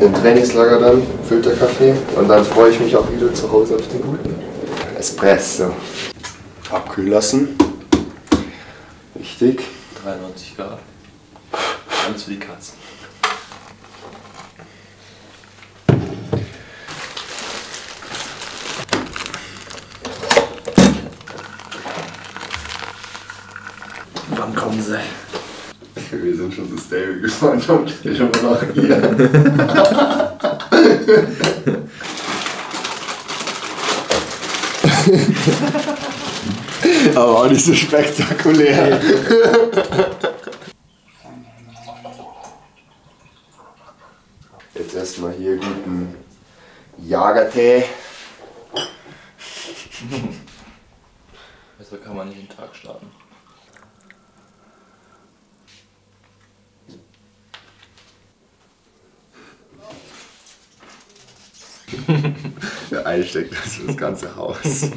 Im Trainingslager dann Filterkaffee und dann freue ich mich auch wieder zu Hause auf den guten Espresso. Abkühlen lassen. Wichtig. 93 Grad. Alles für die Katzen. Wann kommen sie? Wir sind schon so stable gespannt und ich bin immer noch hier. Aber auch nicht so spektakulär. Jetzt erstmal hier guten Jagertee. Also kann man nicht den Tag starten. Der einsteckt das ganze Haus.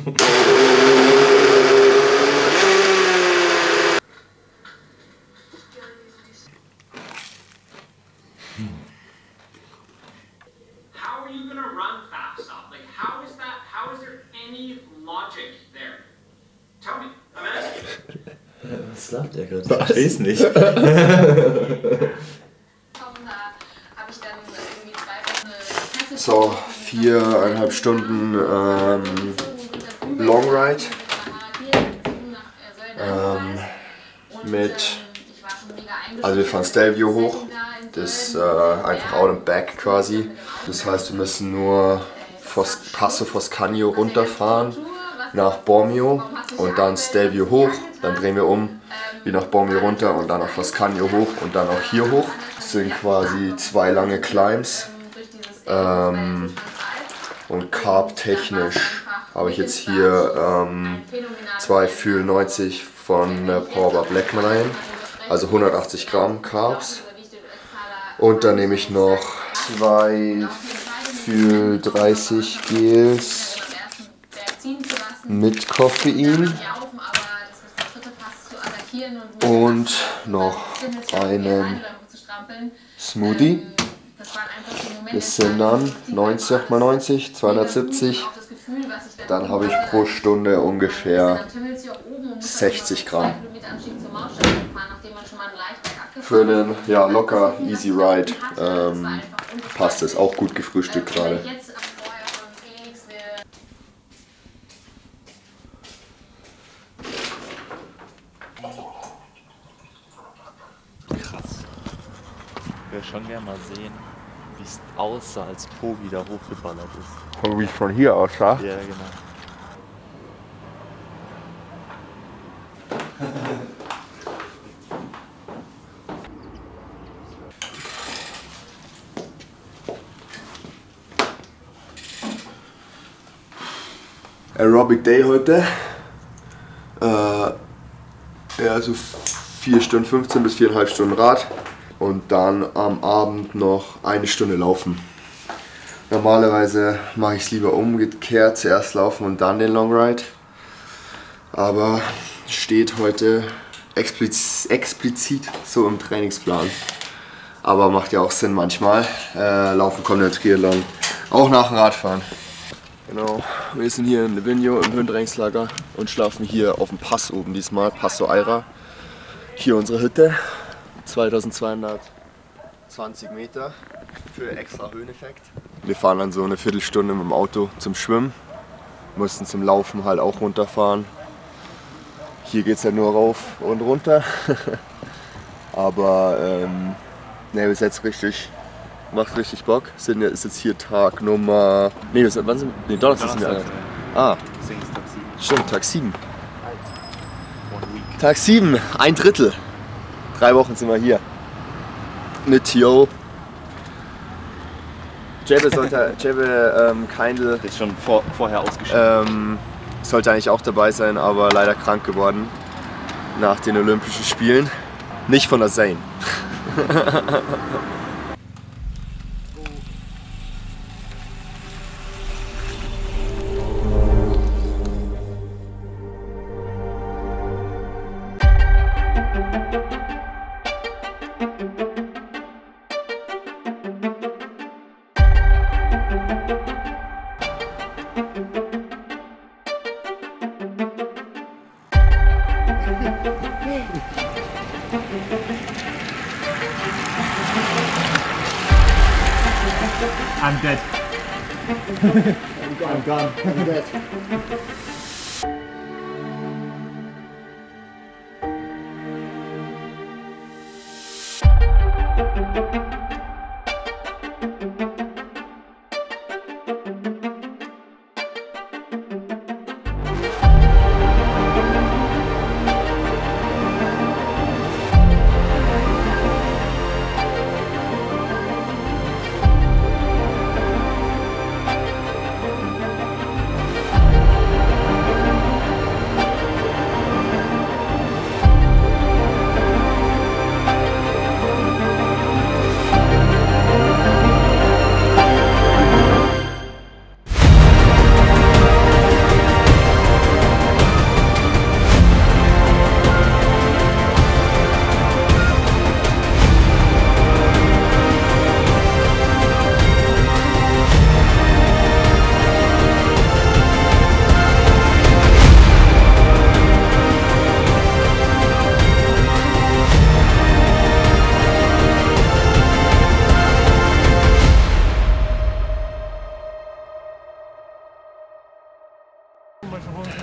How are you gonna run fast up? Like, how is that? How is there any logic there? Tell me. I'm asking. Was sagt der gerade? Ich versteh's nicht. So, 4,5 Stunden Long Ride also wir fahren Stelvio hoch, das ist einfach out and back quasi. Das heißt, wir müssen nur Passo Foscagno runterfahren nach Bormio und dann Stelvio hoch, dann drehen wir um, wieder nach Bormio runter und dann nach Foscagno hoch und dann auch hier hoch. Das sind quasi 2 lange Climbs. Und Carb-technisch habe ich jetzt hier 2 Fuel 90 von Powerbar Blackman ein, also 180 Gramm Carbs. Und dann nehme ich noch 2 Fuel 30 Gels mit Koffein und noch einen Smoothie. Das sind dann 90 mal 90, 270. Dann habe ich pro Stunde ungefähr 60 Gramm. Für einen locker Easy Ride passt es. Auch gut gefrühstückt gerade. Krass. Ich will schon gerne mal sehen, wie es aussah, als Tobi da hochgeballert ist. Wie es von hier aussah? Ja, genau. Aerobic Day heute. Also 4 Stunden 15 bis 4,5 Stunden Rad. Und dann am Abend noch 1 Stunde laufen. Normalerweise mache ich es lieber umgekehrt, zuerst laufen und dann den Long Ride. Aber steht heute explizit so im Trainingsplan. Aber macht ja auch Sinn manchmal. Laufen kommt der Triathlon auch nach dem Radfahren. Genau, wir sind hier in Livigno im Höhentrainingslager und schlafen hier auf dem Pass oben diesmal, Passo Aira. Hier unsere Hütte. 2220 Meter für extra Höheneffekt. Wir fahren dann so eine Viertelstunde mit dem Auto zum Schwimmen. Mussten zum Laufen halt auch runterfahren. Hier geht es ja nur rauf und runter. Aber ne, bis jetzt macht richtig Bock. Ist jetzt hier Tag Nummer. Ne, wann sind wir? Ne, Donnerstag sind wir alt. Ah, stimmt, Tag 7. Tag 7, 1/3. 3 Wochen sind wir hier. Mit Tio. Jebe Keindl Ist schon vorher ausgeschieden. sollte eigentlich auch dabei sein, aber leider krank geworden nach den Olympischen Spielen. Nicht von der Zane. I'm dead. I'm gone. I'm dead.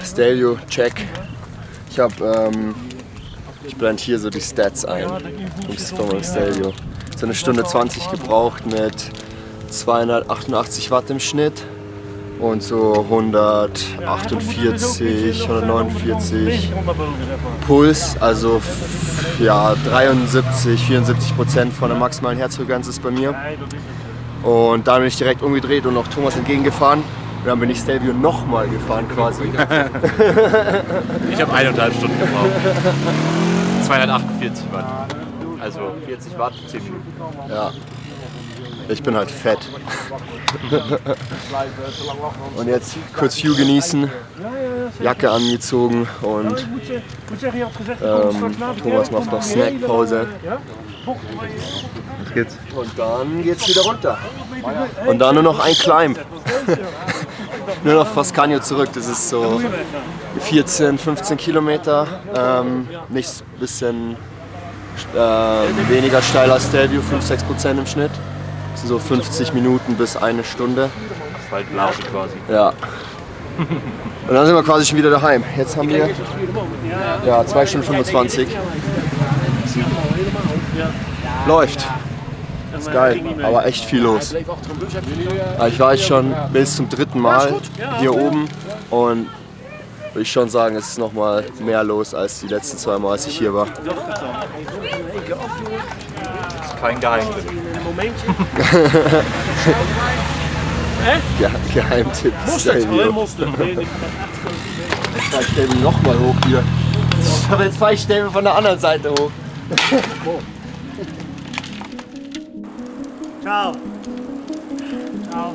Stelvio, check. Ich blende hier so die Stats ein. Von meinem Stelvio. So eine Stunde 20 gebraucht mit 288 Watt im Schnitt und so 148, 149 Puls. Also ja, 73, 74% von der maximalen Herzfrequenz ist bei mir. Und dann bin ich direkt umgedreht und noch Thomas entgegengefahren. Und dann bin ich Stelvio nochmal gefahren quasi. Ich habe 1,5 Stunden gebraucht. 248 Watt. Also 40 Watt, 10 Minuten. Ja. Ich bin halt fett. Und jetzt kurz View genießen, Jacke angezogen und Thomas macht noch Snackpause. Jetzt geht's. Und dann geht's wieder runter. Und dann nur noch ein Climb. Nur noch Frascagno zurück, das ist so 14, 15 Kilometer. Nicht bisschen weniger steil als Stelvio, 5-6% im Schnitt. Das sind so 50 Minuten bis eine Stunde. Asphaltblase quasi. Ja. Und dann sind wir quasi schon wieder daheim. Jetzt haben wir 2 Stunden 25. Läuft. Ist geil, aber echt viel los. Ich war jetzt schon bis zum 3. Mal hier oben und würde ich schon sagen, es ist noch mal mehr los als die letzten 2 Mal, als ich hier war. Das ist kein Geheimtipp. Geheimtipp. Stelvio. Ich stelle mich noch mal hoch hier. Aber jetzt fahre ich Stelvio von der anderen Seite hoch. Ciao. Ciao.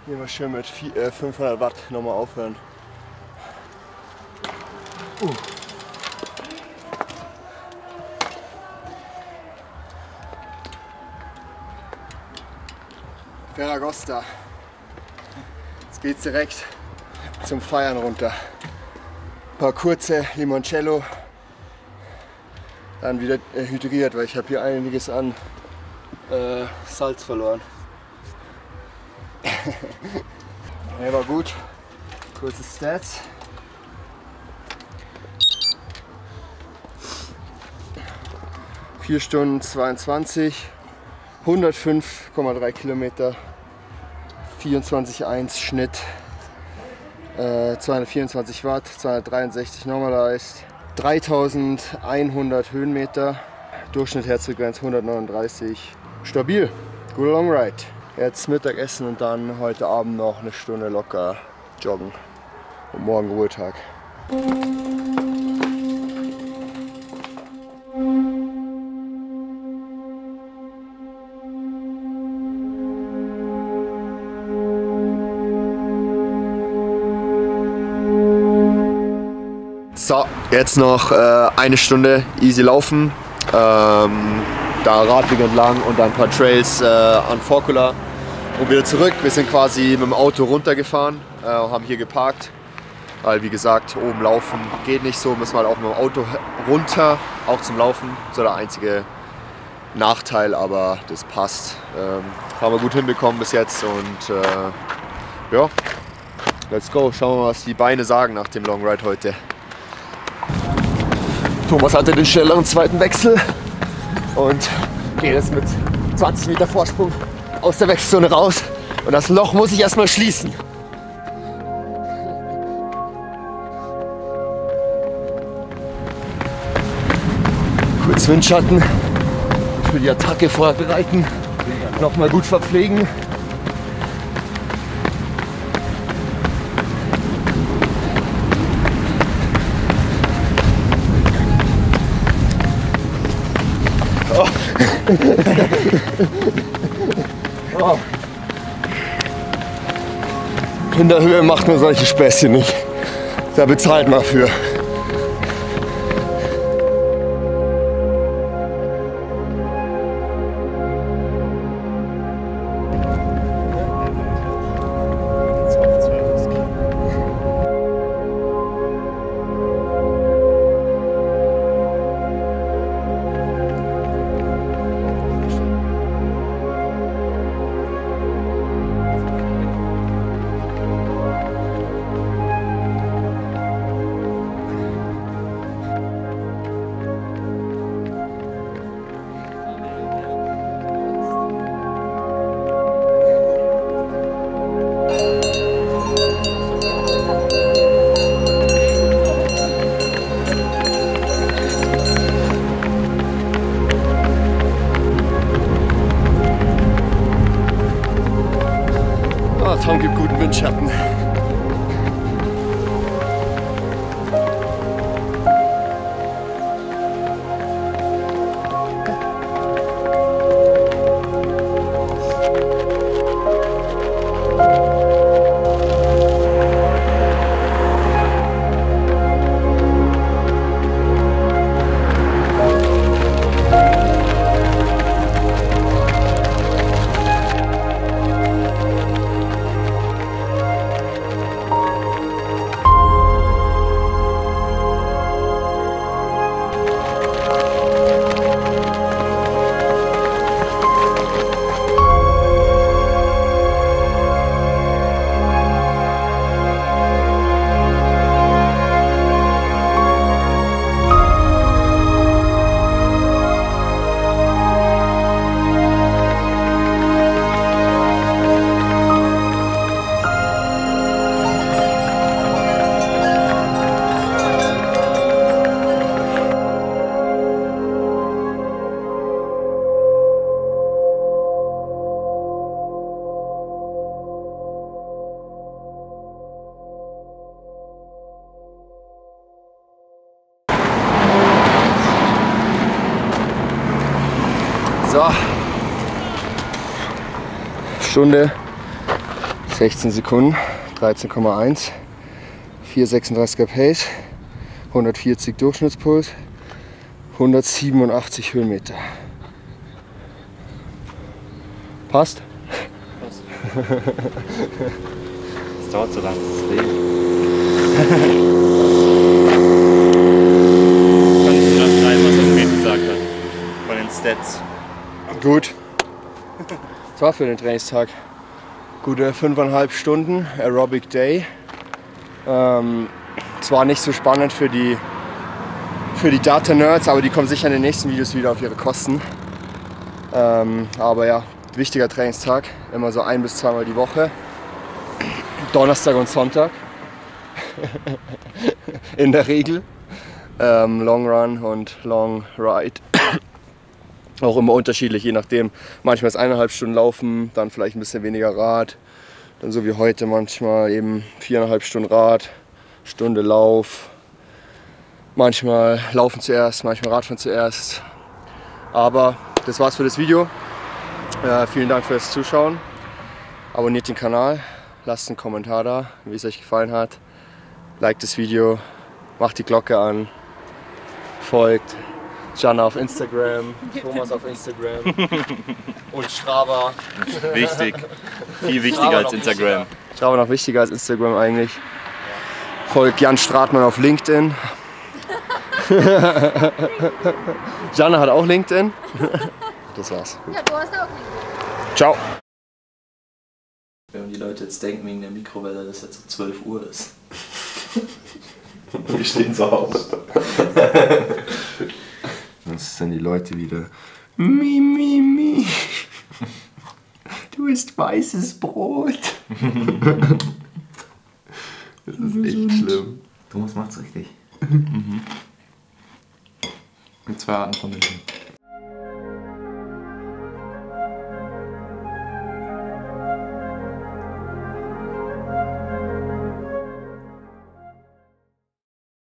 Hier mal schön mit 500 Watt nochmal aufhören. Ferragosta. Jetzt geht's direkt zum Feiern runter. Ein paar kurze Limoncello. Dann wieder hydriert, weil ich habe hier einiges an Salz verloren. Ja, war gut. Kurze Stats. (4 Stunden 22, 105,3 Kilometer, 24,1 Schnitt, 224 Watt, 263 normalized, 3100 Höhenmeter, Durchschnitt Herzfrequenz 139. Stabil, guter Long Ride. Jetzt Mittagessen und dann heute Abend noch eine Stunde locker joggen. Und morgen Ruhetag. So, jetzt noch eine Stunde easy laufen. Da Radweg entlang und dann ein paar Trails an Forcula und wieder zurück. Wir sind quasi mit dem Auto runtergefahren, haben hier geparkt, weil wie gesagt, oben laufen geht nicht so, müssen wir halt auch mit dem Auto runter, auch zum Laufen. So der einzige Nachteil, aber das passt. Haben wir gut hinbekommen bis jetzt und ja, let's go. Schauen wir mal, was die Beine sagen nach dem Long Ride heute. Thomas hatte den schnelleren zweiten Wechsel und geht jetzt mit 20 Meter Vorsprung aus der Wechselzone raus. Und das Loch muss ich erstmal schließen. Kurz Windschatten für die Attacke vorbereiten. Nochmal gut verpflegen. Oh. In der Höhe macht man solche Späßchen nicht. Da bezahlt man für. Tom gibt guten Windschatten. So, Stunde 16 Sekunden, 13,1, 4,36er Pace, 140 Durchschnittspuls, 187 Höhenmeter. Passt? Das dauert so lange, das ist Leben. Kann ich nur nachschreiben, was das Mädchen gesagt hat. Von den Stats. Gut. Das war für den Trainingstag. Gute 5,5 Stunden Aerobic Day. Zwar nicht so spannend für die Data-Nerds, aber die kommen sicher in den nächsten Videos wieder auf ihre Kosten. Aber ja, wichtiger Trainingstag. Immer so 1- bis 2-mal die Woche. Donnerstag und Sonntag. In der Regel. Long Run und Long Ride. Auch immer unterschiedlich, je nachdem. Manchmal ist 1,5 Stunden Laufen, dann vielleicht ein bisschen weniger Rad. Dann so wie heute manchmal eben 4,5 Stunden Rad, Stunde Lauf. Manchmal Laufen zuerst, manchmal Radfahren zuerst. Aber das war's für das Video. Vielen Dank fürs Zuschauen. Abonniert den Kanal, lasst einen Kommentar da, wie es euch gefallen hat. Liked das Video, macht die Glocke an, folgt Gianna auf Instagram, Thomas auf Instagram und Strava. Wichtig. Viel wichtiger als Instagram. Strava noch wichtiger als Instagram eigentlich. Folgt Jan Stratmann auf LinkedIn. Gianna hat auch LinkedIn. Das war's. Ja, du hast auch LinkedIn. Ciao. Wenn die Leute jetzt denken wegen der Mikrowelle, dass jetzt um 12 Uhr ist. Wir stehen so auf. Das sind die Leute wieder. Mi. Du isst weißes Brot. Das ist echt schlimm. Thomas macht's richtig. Mit 2 Arten von Menschen.